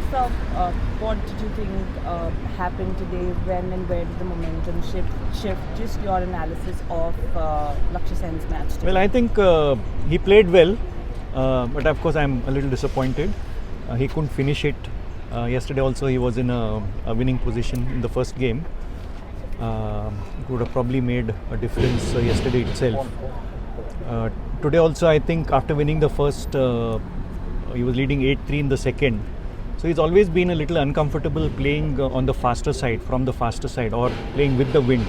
So, what did you think happened today? When and where did the momentum shift? Just your analysis of Lakshya Sen's match today. Well, I think he played well, but of course I'm a little disappointed. He couldn't finish it. Yesterday also he was in a winning position in the first game. It would have probably made a difference yesterday itself. Today also I think after winning the first, he was leading 8-3 in the second. So he's always been a little uncomfortable playing on the faster side, from the faster side, or playing with the wind.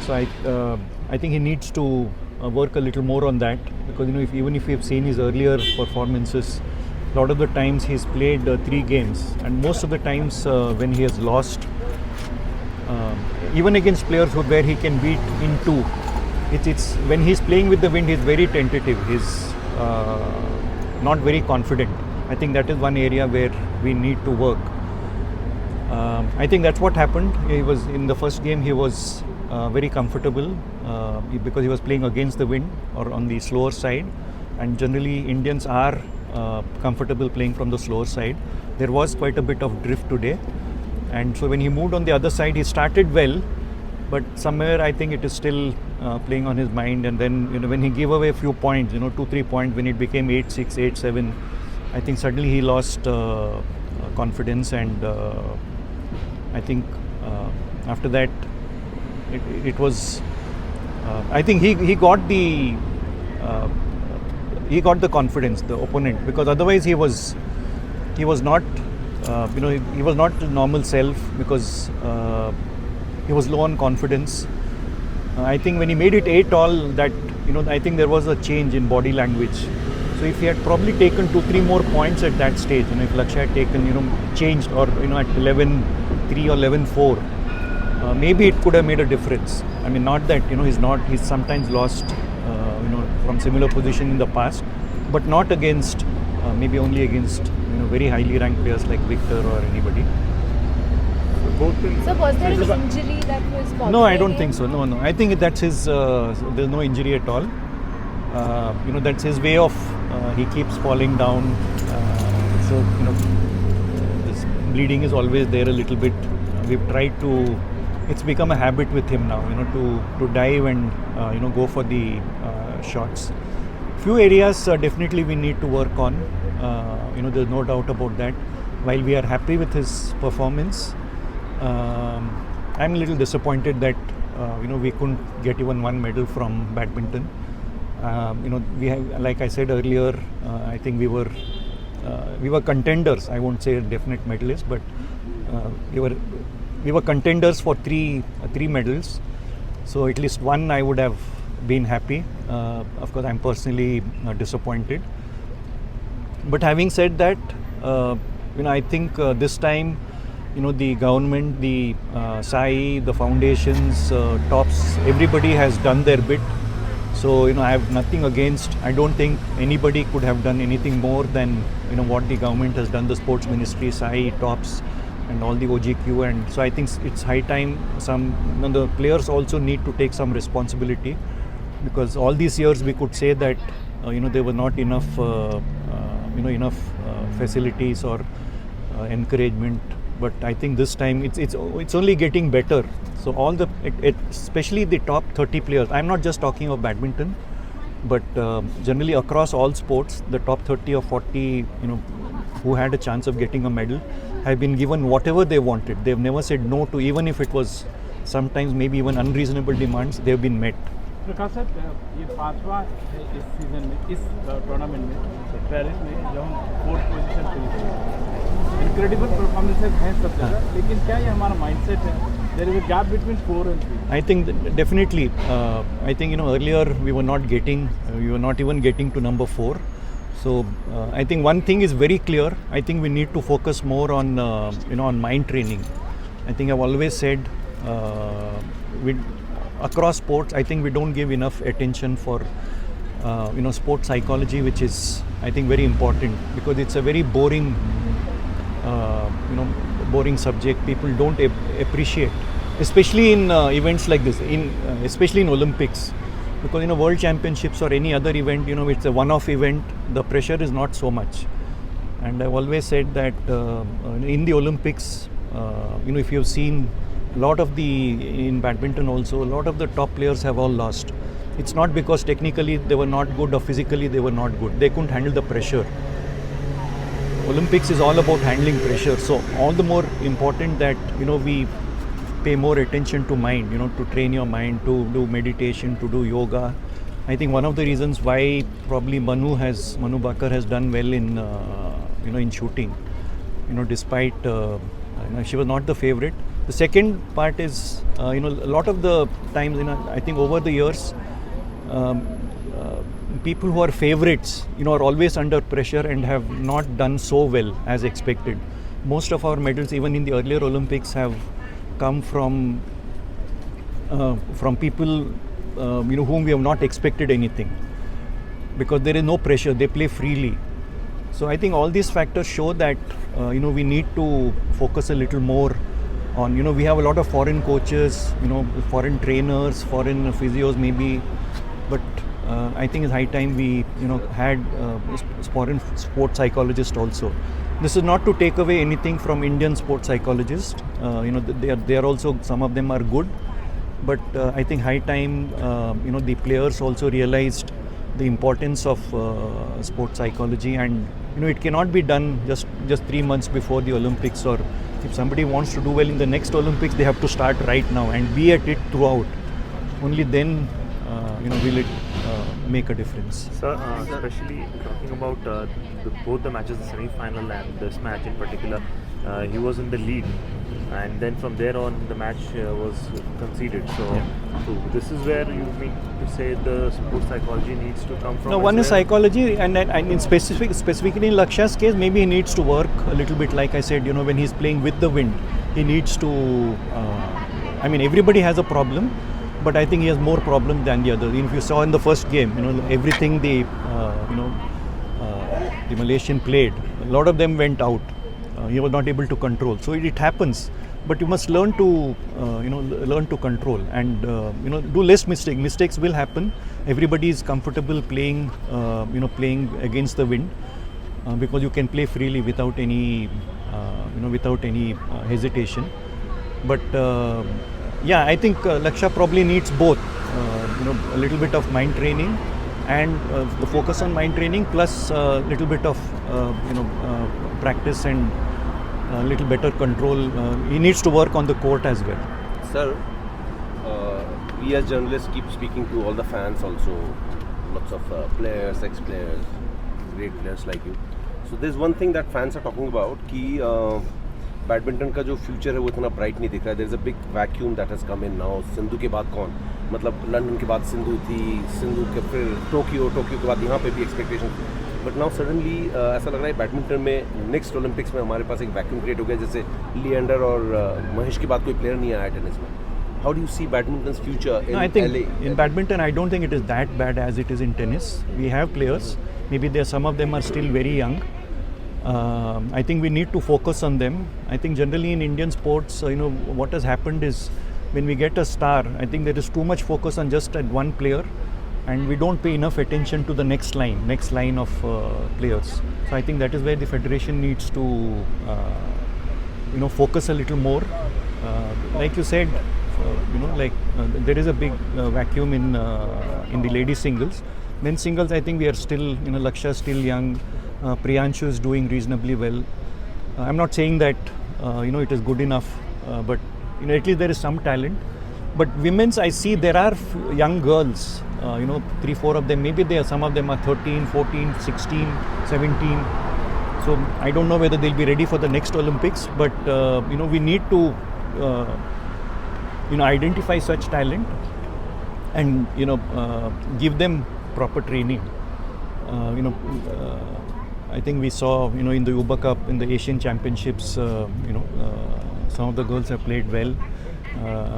So I think he needs to work a little more on that, because even if you've seen his earlier performances, a lot of the times he's played 3 games, and most of the times when he has lost, even against players where he can beat in 2, it's when he's playing with the wind, he's very tentative. He's not very confident. I think that is one area where we need to work. I think that's what happened. He was in the first game. He was very comfortable because he was playing against the wind or on the slower side, and generally Indians are comfortable playing from the slower side. There was quite a bit of drift today, and so when he moved on the other side, he started well, but somewhere I think it is still playing on his mind. And then when he gave away a few points, 2-3 points, when it became 8-6, 8-7, I think suddenly he lost confidence, and I think after that it was I think he got the confidence, the opponent, because otherwise he was not he was not his normal self, because he was low on confidence. I think when he made it 8-all, that I think there was a change in body language. So if he had probably taken 2-3 more points at that stage, if Lakshya had taken, changed, or at 11-3 or 11-4, maybe it could have made a difference. I mean, not that he's sometimes lost, from similar position in the past, but not against, maybe only against, very highly ranked players like Victor or anybody. So was there an injury that was possible? No, I don't think so. No. I think that's his. There's no injury at all. That's his way of. He keeps falling down. So this bleeding is always there a little bit. We've tried to. It's become a habit with him now. To dive and go for the shots. Few areas definitely we need to work on. There's no doubt about that. While we are happy with his performance, I'm a little disappointed that we couldn't get even one medal from badminton. We have, like I said earlier, I think we were contenders. I won't say definite medalists, but we were contenders for three medals. So at least one I would have been happy. Of course, I'm personally disappointed. But having said that, I think this time, the government, the SAI, the foundations, tops, everybody has done their bit. So, I have nothing against. I don't think anybody could have done anything more than, what the government has done, the sports ministry, SAI, tops, and all the OGQ. And so I think it's high time the players also need to take some responsibility, because all these years we could say that, there were not enough, facilities or encouragement. But I think this time it's only getting better. So all especially the top 30 players. I'm not just talking of badminton, but generally across all sports, the top 30 or 40, who had a chance of getting a medal, have been given whatever they wanted. They've never said no to, even if it was sometimes maybe even unreasonable demands. They've been met. Prakash sir, ये 5वां है इस season में, इस tournament में, Paris में, जब हम 4th पोजीशन पे थे। इनक्रेडिबल परफॉर्मेंसेस हैं सब जगह, लेकिन क्या ये हमारा माइंडसेट है? There is a gap between 4 and 3. I think definitely. I think earlier we were not even getting to number 4. So I think one thing is very clear. I think we need to focus more on on mind training. I think I've always said across sports, I think we don't give enough attention for sport psychology, which is, I think, very important, because it's a very boring boring subject. People don't appreciate, especially in events like this, especially in Olympics, because World Championships or any other event, it's a one-off event. The pressure is not so much. And I've always said that in the Olympics, if you've seen a lot of in badminton also, a lot of the top players have all lost. It's not because technically they were not good or physically they were not good. They couldn't handle the pressure. Olympics is all about handling pressure. So all the more important that, we pay more attention to mind, to train your mind, to do meditation, to do yoga. I think one of the reasons why probably Manu Bakar has done well in shooting, despite, she was not the favorite. The second part is, a lot of the times, I think over the years, people who are favorites, are always under pressure and have not done so well as expected. Most of our medals, even in the earlier Olympics, have come from people, whom we have not expected anything, because there is no pressure. They play freely. So I think all these factors show that we need to focus a little more on. We have a lot of foreign coaches, foreign trainers, foreign physios maybe, but I think it's high time we had foreign sports psychologists also. This is not to take away anything from Indian sports psychologists. They are also, some of them are good, but I think high time the players also realized the importance of sports psychology, and it cannot be done just 3 months before the Olympics, or if somebody wants to do well in the next Olympics, they have to start right now and be at it throughout. Only then will it make a difference. Sir, especially talking about both the matches, the semi-final and this match in particular, he was in the lead, and then from there on the match was conceded. So this is where you mean to say the sports psychology needs to come from. No, one is psychology, and in specifically in Lakshya's case, maybe he needs to work a little bit. Like I said, when he's playing with the wind, he needs to. Everybody has a problem, but I think he has more problem than the others. If you saw in the first game, everything the Malaysian played, a lot of them went out. He was not able to control. So it happens, but you must learn to control and do less mistakes. Mistakes will happen. Everybody is comfortable playing playing against the wind because you can play freely without any hesitation. But I think Lakshya probably needs both. A little bit of mind training and the focus on mind training, plus a little bit of practice and a little better control. He needs to work on the court as well. Sir, we as journalists keep speaking to all the fans also, lots of players, ex-players, great players like you. So there's one thing that fans are talking about कि badminton का जो future है वो इतना bright नहीं दिख रहा है. There is a big vacuum that has come in now. Sindhu के बाद कौन, मतलब लंदन के बाद सिंधु थी, सिंधु के फिर टोक्यो के बाद यहाँ पे भी एक्सपेक्टेशन थी. बट नाउ सडनली ऐसा लग रहा है बैडमिंटन में नेक्स्ट ओलंपिक्स में हमारे पास एक वैक्यूम क्रिएट हो गया. जैसे लिएंडर और महेश के बाद कोई प्लेयर नहीं आया टेनिस में. How do you see badminton's future in LA? I think in badminton, I don't think it is that bad as it is in tennis. We have players. Maybe some of them are still very young. I think we need to focus on them. I think generally in Indian sports, what has happened is when we get a star, I think there is too much focus on just at one player, and we don't pay enough attention to the next line of players. So I think that is where the federation needs to, focus a little more. Like you said, there is a big vacuum in the ladies singles. Men's singles, I think we are still, Lakshya is still young. Priyanshu is doing reasonably well. I'm not saying that it is good enough, but at least there is some talent. But women's, I see there are young girls, 3-4 of them. Maybe some of them are 13, 14, 16, 17. So I don't know whether they'll be ready for the next Olympics. But we need to identify such talent and give them proper training. I think we saw, in the Uber Cup, in the Asian Championships, some of the girls have played well.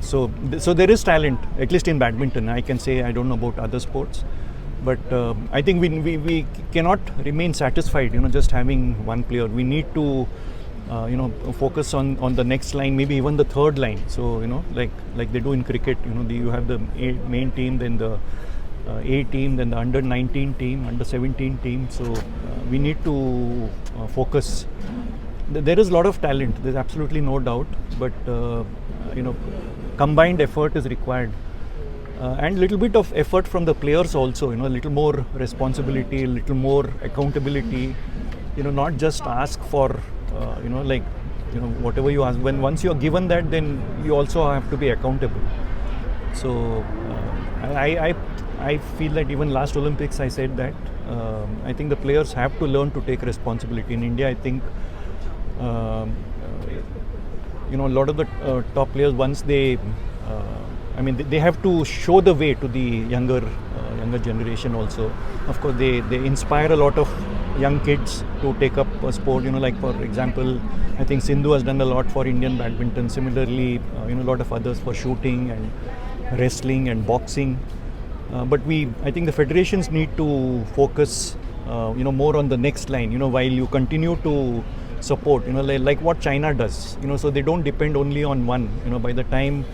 So there is talent, at least in badminton. I can say I don't know about other sports, but I think we cannot remain satisfied, just having one player. We need to, focus on the next line, maybe even the third line. So like they do in cricket, you have the main team, then the A team, then the under 19 team, under 17 team. So we need to focus. There is a lot of talent. There's absolutely no doubt, but combined effort is required. And little bit of effort from the players also, a little more responsibility, a little more accountability, not just ask for, whatever you ask. Once you're given that, then you also have to be accountable. So I feel that even last Olympics I said that, I think the players have to learn to take responsibility. In India, I think, a lot of the top players, once they, they have to show the way to the younger generation also. Of course, they inspire a lot of young kids to take up a sport. Like for example, I think Sindhu has done a lot for Indian badminton. Similarly, a lot of others for shooting and wrestling and boxing. But I think the federations need to focus, more on the next line. While you continue to support, like what China does. So they don't depend only on one. By the time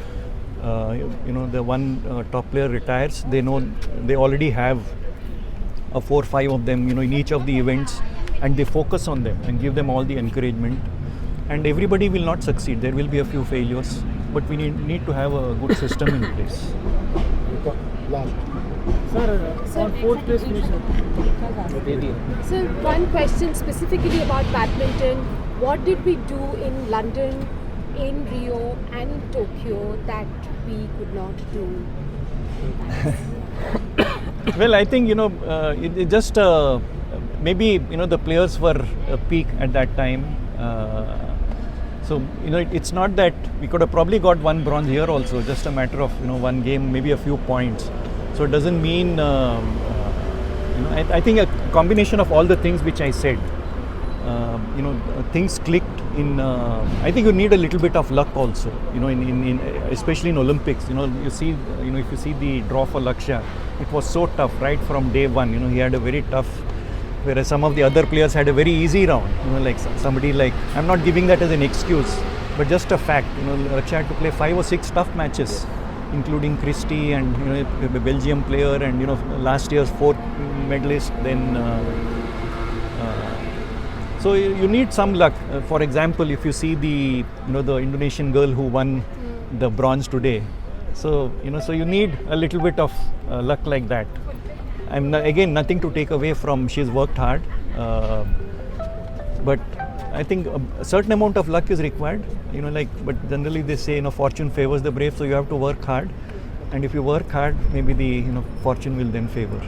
the one top player retires, they know they already have 4 or 5 of them, in each of the events, and they focus on them and give them all the encouragement. And everybody will not succeed. There will be a few failures, but we need to have a good system in place. Sir, on 4th place finisher. So one question specifically about badminton. What did we do in London, in Rio and in Tokyo that we could not do? Well, I think, it just maybe, the players were peak at that time. So, it's not that we could have probably got 1 bronze here also, just a matter of, 1 game, maybe a few points. So it doesn't mean, I think a combination of all the things which I said, things clicked in, I think you need a little bit of luck also, in especially in Olympics. You see, if you see the draw for Lakshya, it was so tough right from day one. He had a very tough, whereas some of the other players had a very easy round. Like somebody like, I'm not giving that as an excuse, but just a fact. Lakshya had to play 5 or 6 tough matches, including Christie and a Belgium player, and last year's 4th medalist. Then so you need some luck. For example, if you see the the Indonesian girl who won the bronze today, so so you need a little bit of luck like that. Again, nothing to take away from, she's worked hard, but I think a certain amount of luck is required. But generally they say fortune favors the brave, so you have to work hard, and if you work hard, maybe the fortune will then favor.